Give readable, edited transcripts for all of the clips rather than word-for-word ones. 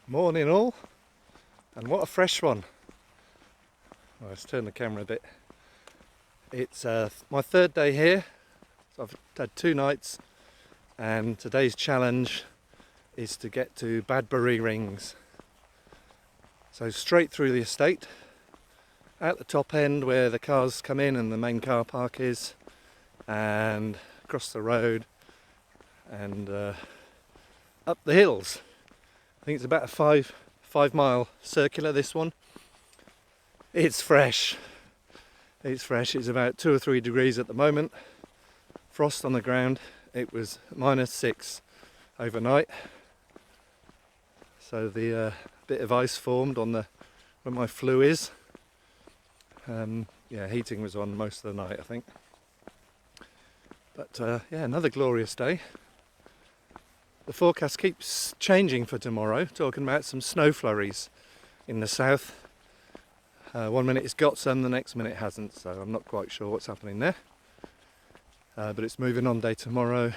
Morning all, and what a fresh one. Well, let's turn the camera a bit. It's my third day here, so I've had 2 nights, and today's challenge is to get to Badbury Rings. So straight through the estate, at the top end where the cars come in and the main car park is, and across the road and up the hills. I think it's about a 5 mile circular, this one. It's fresh. It's fresh. It's about 2 or 3 degrees at the moment. Frost on the ground. It was -6 overnight. So the bit of ice formed on the where my flue is. Yeah, heating was on most of the night, I think. But yeah, another glorious day. The forecast keeps changing for tomorrow, talking about some snow flurries in the south. 1 minute it's got some, the next minute it hasn't, so I'm not quite sure what's happening there. But it's moving on day tomorrow.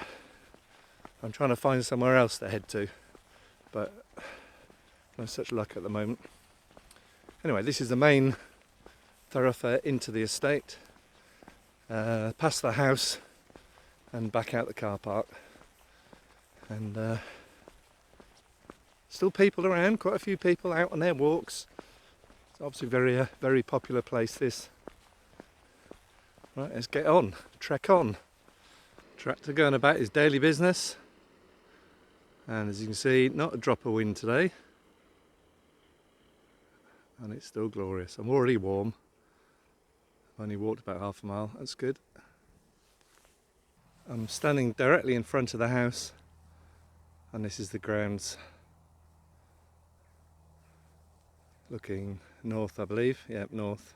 I'm trying to find somewhere else to head to, but no such luck at the moment. Anyway, this is the main thoroughfare into the estate, past the house and back out the car park. And still people around, quite a few people out on their walks. It's obviously very popular place, this. Right, let's get on, trek on. Tractor going about his daily business. And as you can see, not a drop of wind today. And it's still glorious. I'm already warm. I've only walked about half a mile, that's good. I'm standing directly in front of the house. And this is the grounds, looking north, I believe. Yep, north.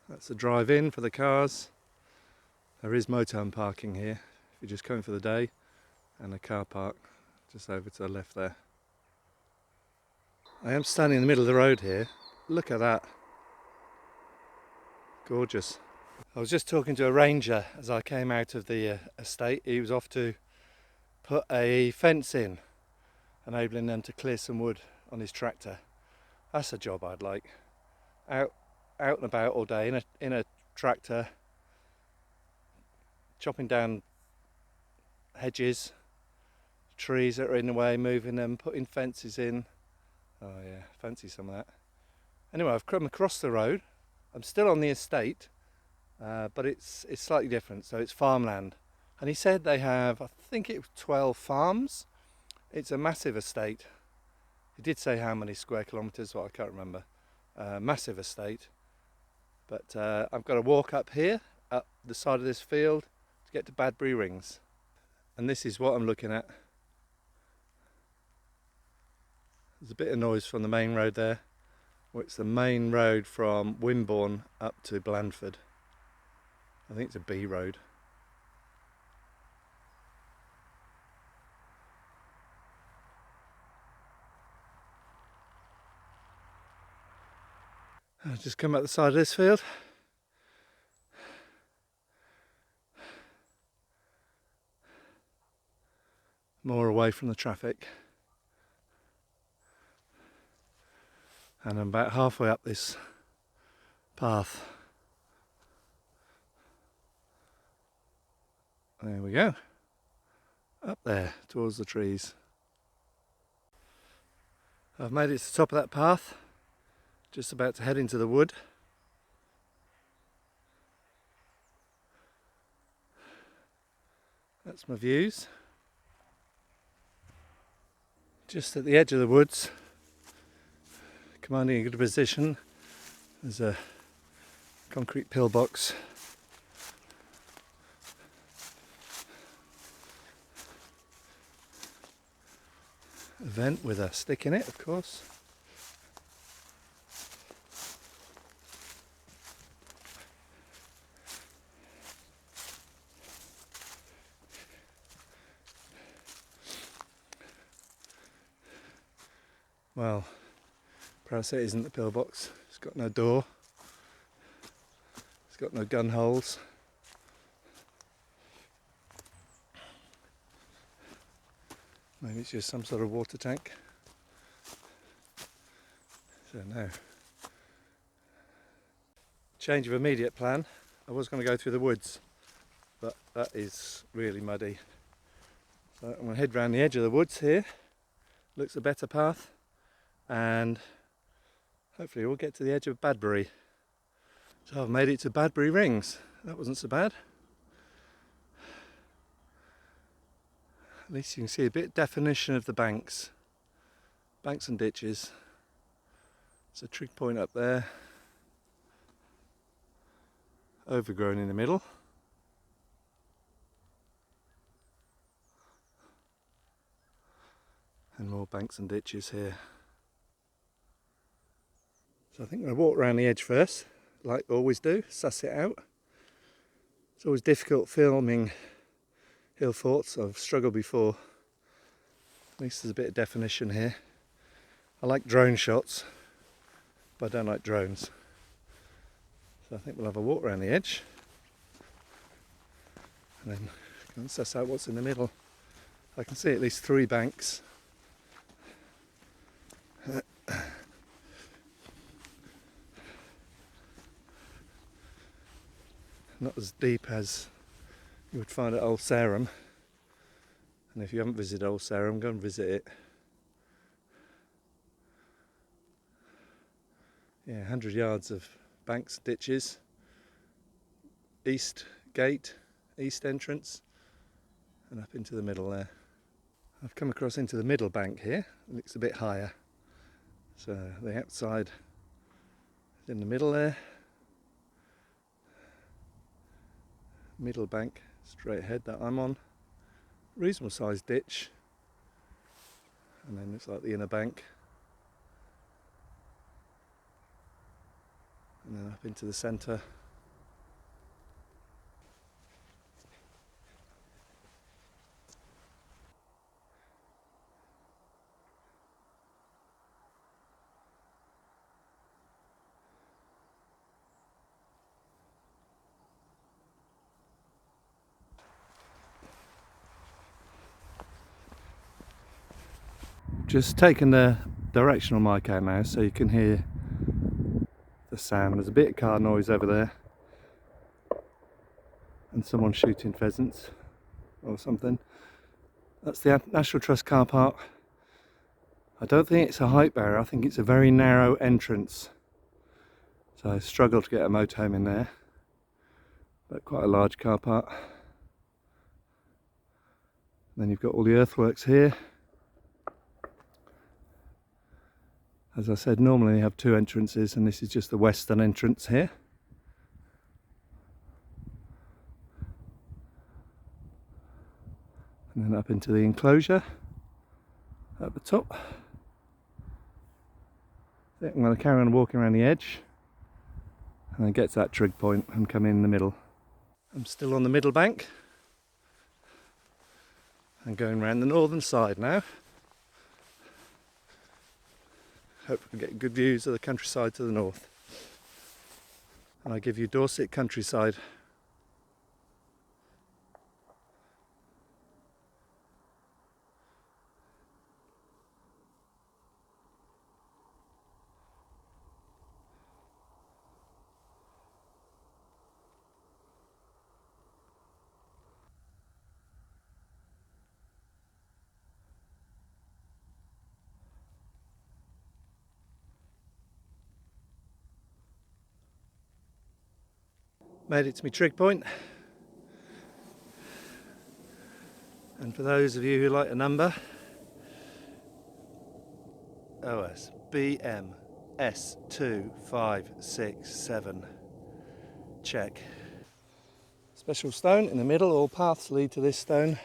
That's the drive in for the cars. There is motorhome parking here if you're just coming for the day, and a car park just over to the left there. I am standing in the middle of the road here. Look at that. Gorgeous. I was just talking to a ranger as I came out of the estate. He was off to put a fence in, enabling them to clear some wood on his tractor. That's a job I'd like. Out and about all day in a tractor, chopping down hedges, trees that are in the way, moving them, putting fences in. Oh yeah, fancy some of that. Anyway, I've come across the road. I'm still on the estate, but it's slightly different, so it's farmland. And he said they have, I think it was 12 farms. It's a massive estate. He did say how many square kilometres, well I can't remember. Massive estate. But I've got to walk up here, up the side of this field, to get to Badbury Rings. And this is what I'm looking at. There's a bit of noise from the main road there. Well, it's the main road from Wimborne up to Blandford. I think it's a B road. I'll just come up the side of this field. More away from the traffic. And I'm about halfway up this path. There we go. Up there towards the trees. I've made it to the top of that path. Just about to head into the wood. That's my views. Just at the edge of the woods, commanding a good position, there's a concrete pillbox. A vent with a stick in it, of course. Well, perhaps it isn't the pillbox. It's got no door. It's got no gun holes. Maybe it's just some sort of water tank. So no. Change of immediate plan. I was going to go through the woods, but that is really muddy. So I'm going to head round the edge of the woods here. Looks a better path, and hopefully we'll get to the edge of Badbury. So I've made it to Badbury Rings. That wasn't so bad. At least you can see a bit of definition of the banks and ditches. There's a trig point up there, overgrown in the middle. And more banks and ditches here. So I think I'm going to walk around the edge first, like I always do, suss it out. It's always difficult filming hill forts. I've struggled before. At least there's a bit of definition here. I like drone shots, but I don't like drones. So I think we'll have a walk around the edge and then go and suss out what's in the middle. I can see at least 3 banks. Not as deep as you would find at Old Sarum, and if you haven't visited Old Sarum, go and visit it. Yeah, 100 yards of banks, ditches, east gate, east entrance, and up into the middle there. I've come across into the middle bank here. It looks a bit higher, so the outside is in the middle there. Middle bank straight ahead that I'm on, reasonable sized ditch, and then looks like the inner bank, and then up into the centre. Just taken the directional mic out now so you can hear the sound. There's a bit of car noise over there and someone shooting pheasants or something. That's the National Trust car park. I don't think it's a height barrier, I think it's a very narrow entrance. So I struggled to get a motorhome in there, but quite a large car park. Then you've got all the earthworks here. As I said, normally you have 2 entrances, and this is just the western entrance here. And then up into the enclosure at the top. I'm going to carry on walking around the edge and then get to that trig point and come in the middle. I'm still on the middle bank and going around the northern side now. Hope we can get good views of the countryside to the north. And I give you Dorset countryside. Made it to my trig point. And for those of you who like a number, OS BM S2567. Check. Special stone in the middle, all paths lead to this stone.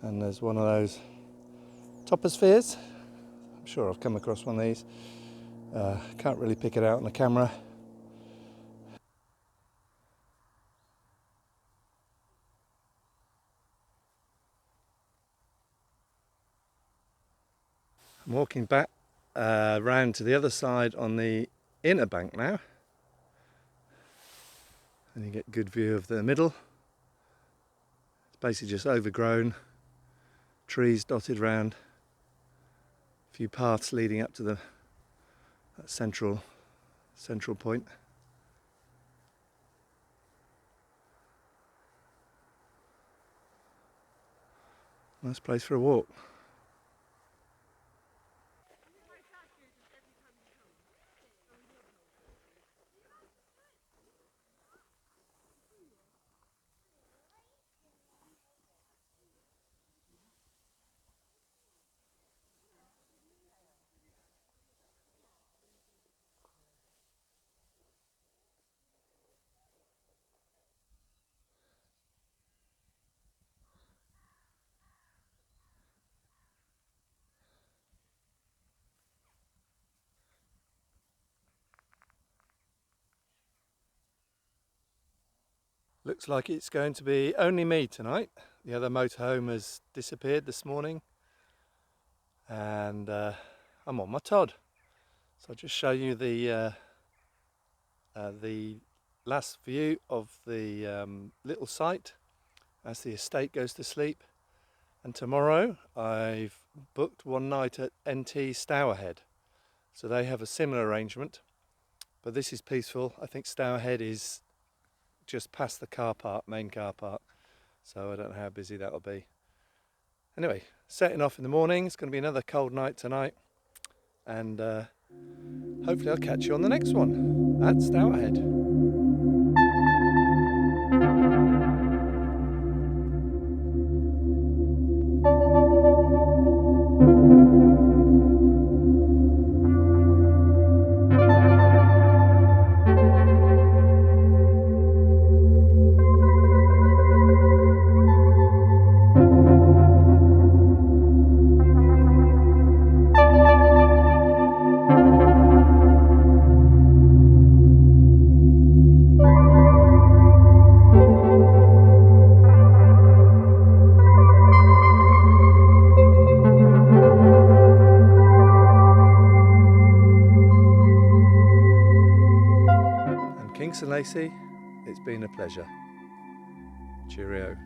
And there's one of those topospheres. I'm sure I've come across one of these. Can't really pick it out on the camera. I'm walking back round to the other side on the inner bank now, and you get a good view of the middle. It's basically just overgrown, trees dotted round, a few paths leading up to that central point. Nice place for a walk. Looks like it's going to be only me tonight. The other motorhome has disappeared this morning, and I'm on my Todd. So I'll just show you the last view of the little site as the estate goes to sleep. And tomorrow I've booked one night at NT Stourhead. So they have a similar arrangement, but this is peaceful. I think Stourhead is just past the car park, main car park, so I don't know how busy that'll be. Anyway, setting off in the morning. It's going to be another cold night tonight, and hopefully I'll catch you on the next one at Stourhead. Kingston Lacy, it's been a pleasure. Cheerio.